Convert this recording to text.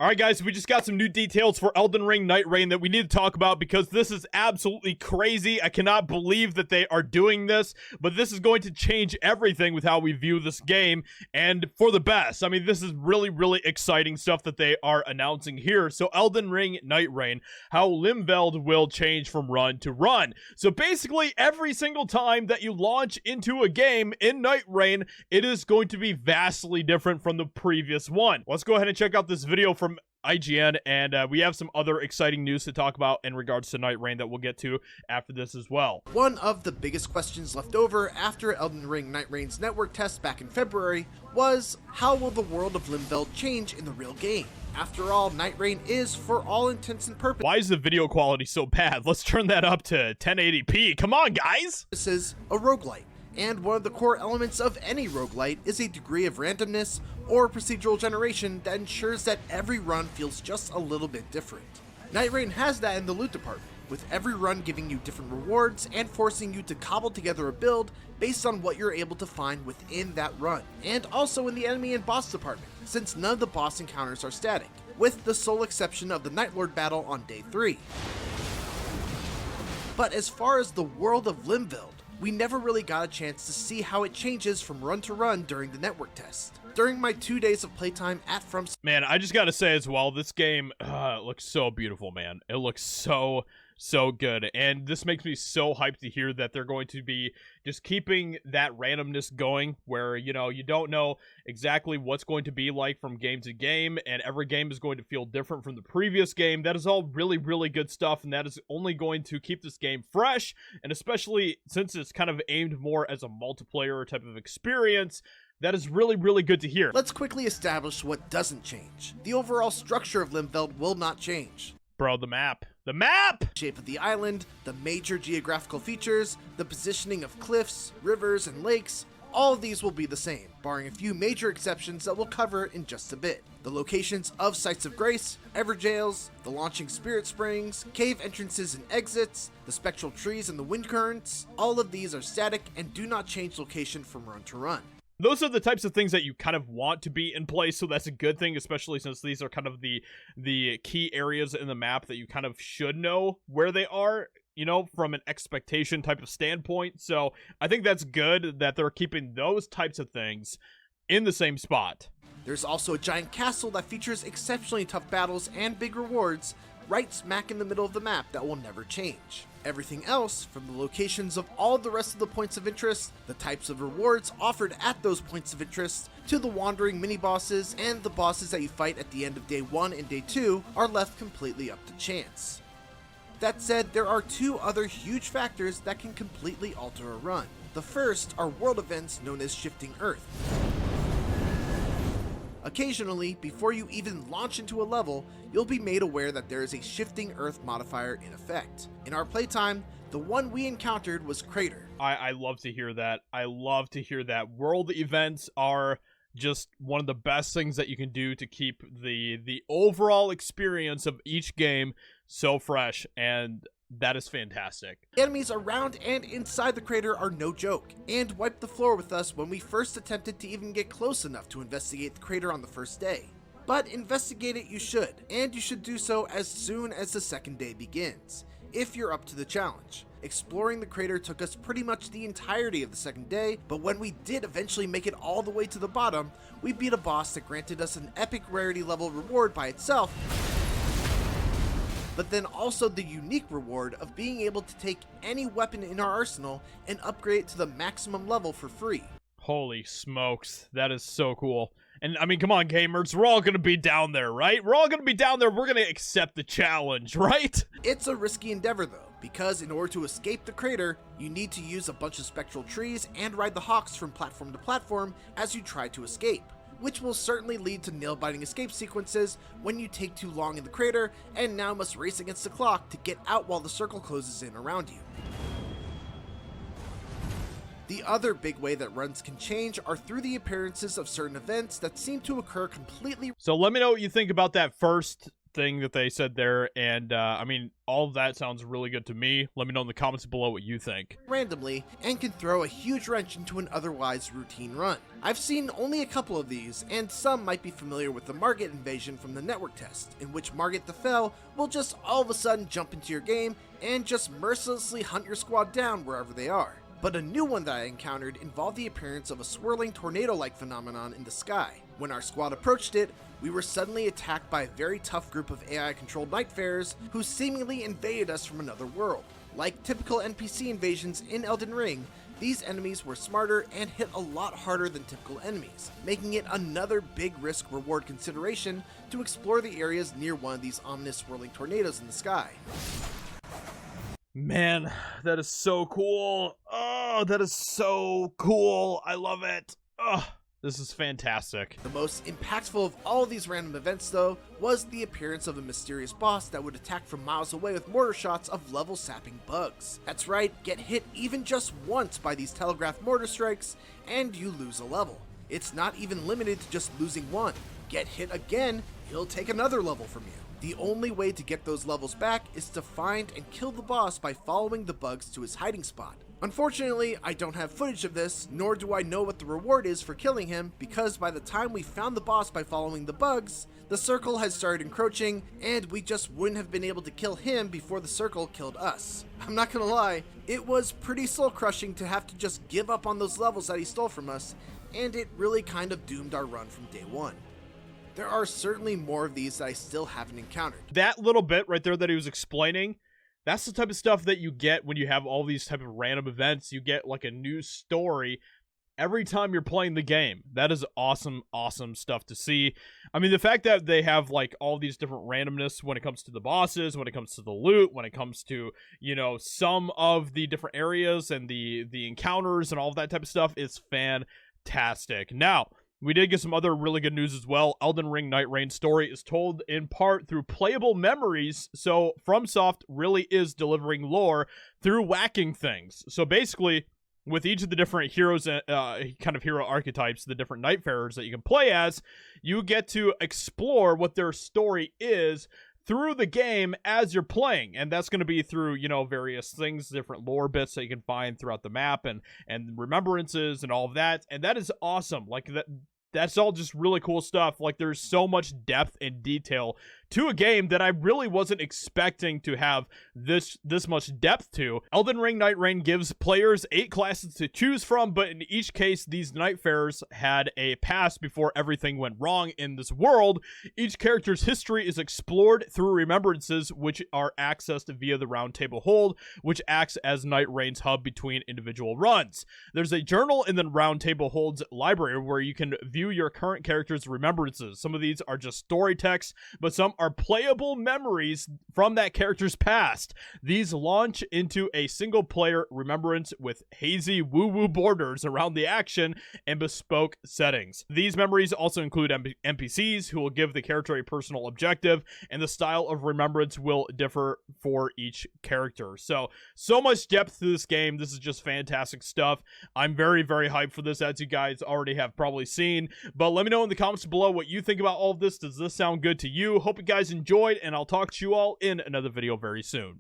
Alright guys, we just got some new details for Elden Ring Nightreign that we need to talk about because this is absolutely crazy. I cannot believe that they are doing this, but this is going to change everything with how we view this game, and for the best. I mean, this is really, really exciting stuff that they are announcing here. So Elden Ring Nightreign, how Limld will change from run to run. So basically, every single time that you launch into a game in Nightreign, it is going to be vastly different from the previous one. Let's go ahead and check out this video from IGN, and we have some other exciting news to talk about in regards to Nightreign that we'll get to after this as well. One of the biggest questions left over after Elden Ring Nightreign's network test back in February was, how will the world of Limld change in the real game? After all, Nightreign is, for all intents and purposes, why is the video quality so bad? Let's turn that up to 1080p. Come on, guys! This is a roguelite, and one of the core elements of any roguelite is a degree of randomness or procedural generation that ensures that every run feels just a little bit different. Nightreign has that in the loot department, with every run giving you different rewards and forcing you to cobble together a build based on what you're able to find within that run, and also in the enemy and boss department, since none of the boss encounters are static, with the sole exception of the Nightlord battle on day 3. But as far as the world of Limld, we never really got a chance to see how it changes from run to run during the network test. During my 2 days of playtime at Man, I just gotta say as well, this game looks so beautiful, man. It looks so good, and this makes me so hyped to hear that they're going to be just keeping that randomness going, where, you know, you don't know exactly what's going to be like from game to game, and every game is going to feel different from the previous game. That is all really, really good stuff, and that is only going to keep this game fresh, and especially since it's kind of aimed more as a multiplayer type of experience, that is really, really good to hear. Let's quickly establish what doesn't change. The overall structure of Limld will not change. Bro, the map. The map! Shape of the island, the major geographical features, the positioning of cliffs, rivers, and lakes, all of these will be the same, barring a few major exceptions that we'll cover in just a bit. The locations of Sites of Grace, Everjails, the launching Spirit Springs, cave entrances and exits, the spectral trees and the wind currents, all of these are static and do not change location from run to run. Those are the types of things that you kind of want to be in place, so that's a good thing, especially since these are kind of the key areas in the map that you kind of should know where they are, you know, from an expectation type of standpoint. So I think that's good that they're keeping those types of things in the same spot. There's also a giant castle that features exceptionally tough battles and big rewards right smack in the middle of the map that will never change. Everything else, from the locations of all the rest of the points of interest, the types of rewards offered at those points of interest, to the wandering mini-bosses and the bosses that you fight at the end of day 1 and day 2, are left completely up to chance. That said, there are two other huge factors that can completely alter a run. The first are world events known as Shifting Earth. Occasionally, before you even launch into a level, you'll be made aware that there is a Shifting Earth modifier in effect. In our playtime, the one we encountered was Crater. I love to hear that. I love to hear that. World events are just one of the best things that you can do to keep the overall experience of each game so fresh, and that is fantastic. Enemies around and inside the crater are no joke, and wiped the floor with us when we first attempted to even get close enough to investigate the crater on the first day. But investigate it you should, and you should do so as soon as the second day begins, if you're up to the challenge. Exploring the crater took us pretty much the entirety of the second day, but when we did eventually make it all the way to the bottom, we beat a boss that granted us an epic rarity level reward by itself, but then also the unique reward of being able to take any weapon in our arsenal and upgrade it to the maximum level for free. Holy smokes, that is so cool. And I mean, come on, gamers, we're all gonna be down there, right? We're all gonna be down there, we're gonna accept the challenge, right? It's a risky endeavor though, because in order to escape the crater, you need to use a bunch of spectral trees and ride the hawks from platform to platform as you try to escape, which will certainly lead to nail-biting escape sequences when you take too long in the crater and now must race against the clock to get out while the circle closes in around you. The other big way that runs can change are through the appearances of certain events that seem to occur completely. So let me know what you think about that first thing that they said there, and I mean, all of that sounds really good to me. Let me know in the comments below what you think. Randomly, and can throw a huge wrench into an otherwise routine run. I've seen only a couple of these, and some might be familiar with the Margit invasion from the network test, in which Margit the Fell will just all of a sudden jump into your game and just mercilessly hunt your squad down wherever they are. But a new one that I encountered involved the appearance of a swirling tornado-like phenomenon in the sky. When our squad approached it, we were suddenly attacked by a very tough group of AI-controlled Nightfarers who seemingly invaded us from another world. Like typical NPC invasions in Elden Ring, these enemies were smarter and hit a lot harder than typical enemies, making it another big risk-reward consideration to explore the areas near one of these ominous swirling tornadoes in the sky. Man, that is so cool. Oh, that is so cool. I love it. Oh, this is fantastic. The most impactful of all of these random events, though, was the appearance of a mysterious boss that would attack from miles away with mortar shots of level-sapping bugs. That's right, get hit even just once by these telegraphed mortar strikes, and you lose a level. It's not even limited to just losing one. Get hit again, he'll take another level from you. The only way to get those levels back is to find and kill the boss by following the bugs to his hiding spot. Unfortunately, I don't have footage of this, nor do I know what the reward is for killing him, because by the time we found the boss by following the bugs, the circle had started encroaching, and we just wouldn't have been able to kill him before the circle killed us. I'm not gonna lie, it was pretty soul-crushing to have to just give up on those levels that he stole from us, and it really kind of doomed our run from day one. There are certainly more of these that I still haven't encountered. That little bit right there that he was explaining, that's the type of stuff that you get when you have all these type of random events. You get like a new story every time you're playing the game. That is awesome, awesome stuff to see. I mean, the fact that they have like all these different randomness when it comes to the bosses, when it comes to the loot, when it comes to, you know, some of the different areas and the encounters and all of that type of stuff is fantastic. Now, we did get some other really good news as well. Elden Ring Nightreign story is told in part through playable memories, so FromSoft really is delivering lore through whacking things. So basically, with each of the different heroes, kind of hero archetypes, the different Nightfarers that you can play as, you get to explore what their story is through the game as you're playing, and that's going to be through, you know, various things, different lore bits that you can find throughout the map, and remembrances and all of that, and that is awesome. Like, that's all just really cool stuff. Like, there's so much depth and detail to a game that I really wasn't expecting to have this much depth to. Elden Ring Nightreign gives players 8 classes to choose from, but in each case, these Nightfarers had a past before everything went wrong in this world. Each character's history is explored through remembrances, which are accessed via the Round Table Hold, which acts as Nightreign's hub between individual runs. There's a journal in the Round Table Hold's library where you can view your current character's remembrances. Some of these are just story text, but some are playable memories from that character's past. These launch into a single player remembrance with hazy woo-woo borders around the action and bespoke settings. These memories also include NPCs who will give the character a personal objective, and the style of remembrance will differ for each character. So much depth to this game. This is just fantastic stuff. I'm very, very hyped for this, as you guys already have probably seen, but let me know in the comments below what you think about all of this. Does this sound good to you? Hope you guys enjoyed, and I'll talk to you all in another video very soon.